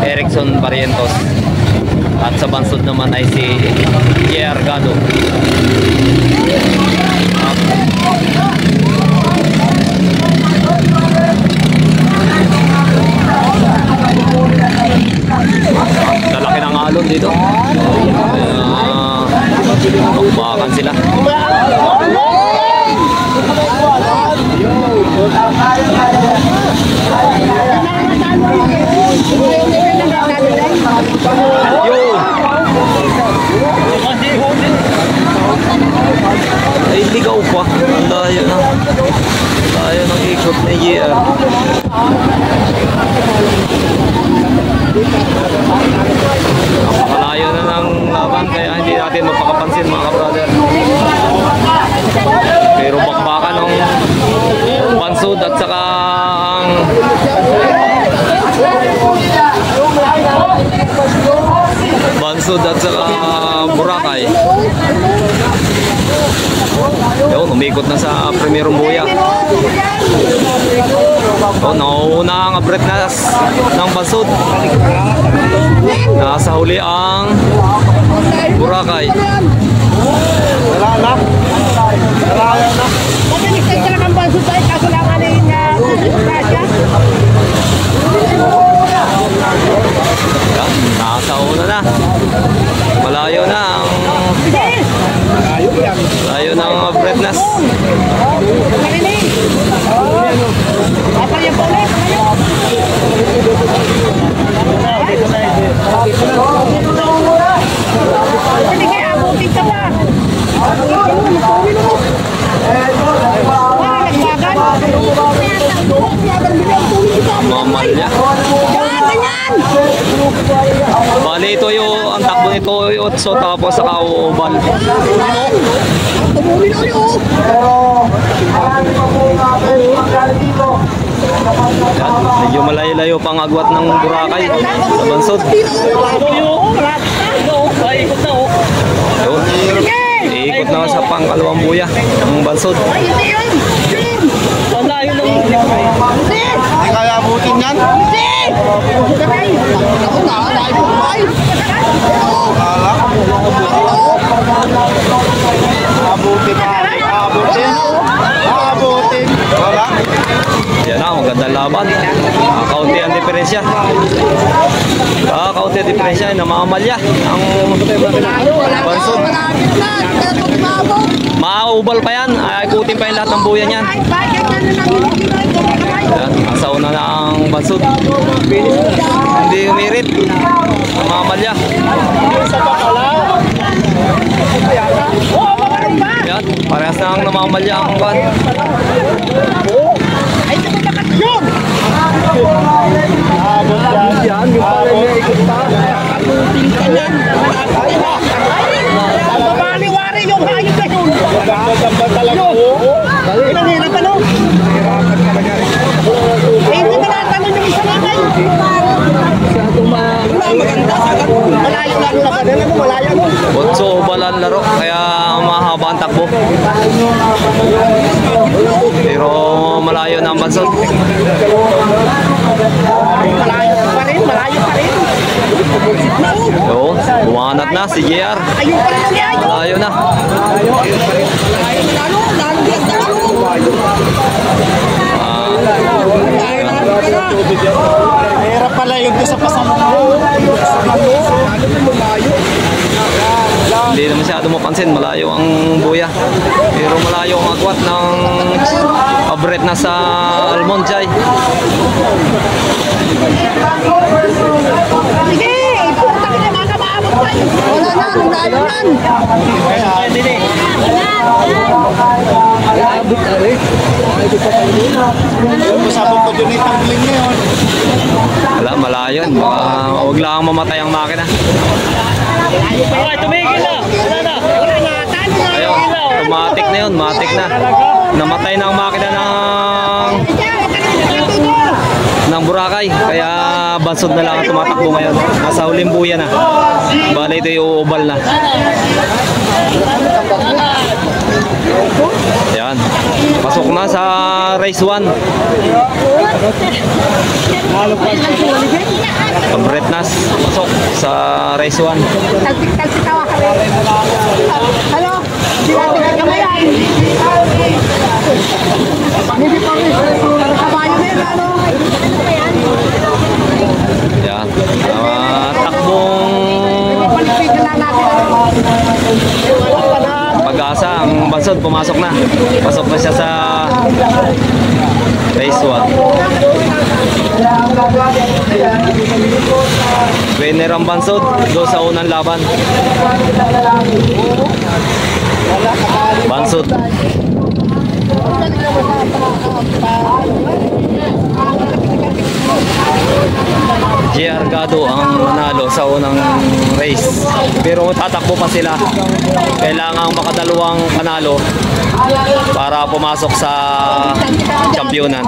Erickson Barrientos. At sa bansod naman ay si J.R. Gado. Lalaki ng alon dito. Magbakan sila. Ay, ligaw pa. Ang layo na. Layo ng ikot na JR. Napakalayo na ng laban, kaya hindi natin mapakapansin mga kabrother. Pero bakbakan ng bansod at saka ang bansod at saka Boracay. Yun, umikot na sa Primerong Buya. Oh, nauuna ang abretnas ng bansod. Nasa huli ang Boracay. Wala na. Kasi talaga ang bansod tayo, kaso lang ano yung Russia. Nasa una na. Malayo na ang layo ng abretnas. Mamalya. Bali ito yung ang takbo nito yung 8 tapos sa kauubal. Medyo malayo-layo pang agwat ng Boracay sa bansod. Iikot na sa pangkalawang buya ng bansod. Hindi kaya abutin yan? Abutin. Wala. Yan na, magandang laban. Kaunti ang diferensya. Kaunti ang diferensya, namamalya ang bansod. Maubal pa yan, ikutin pa yung lahat ng buya niyan. Yan, nasa una na ang bansod. Hindi umirit. Namamalya. Yan, parehas na ang namamalya ang ban. Babaliwari yung hayop na yun. Pinanginan ka no? Hindi ka natanong yung isa naman. Maganda sa malayo lalo na pa. Malayo mo. Botso balan laro, kaya mahaba ang takbo. Pero malayo na ang bansod. Malayo pa rin. Yo, bumanat na si JR. Ayun pa rin ang yayo. Malayo na. Mahirap pala yun sa pasamuno. Hindi na masyado mapansin, malayo ang buya. Pero malayo ang agwat ng abret na sa Almonjay. Sige, puta ka na mga maabot tayo. Wala na, nagdayo yan. Masabog ko dyan itang bling ngayon. Wala, malayo. Huwag lang mamatay ang makina. Ay, tumigil na! Wala na! Wala na, talo na. Ayun, matik na yun, matik na. Namatay na ang makina ng Boracay. Kaya bansod na lang ang tumatakbo ngayon. Nasa huling buya na. Bale ito yung ubal na. Yan. Pasok na sa race 1. Bretnas. Pasok sa race 1. Talsik tawa kami. Hello? Hindi natin kagamayan. Hindi pa rin. Kabayo na yun, ano? Yan. Takbong Palipigan lang natin, ano? Pag-asa. Ang Bansod pumasok na. Pasok na siya sa race 1. Winner ang Bansod do sa unang laban. Bansod. JR Gado ang nanalo sa unang race. Pero tatakbo pa sila. Kailangang makadalawang panalo para pumasok sa championan.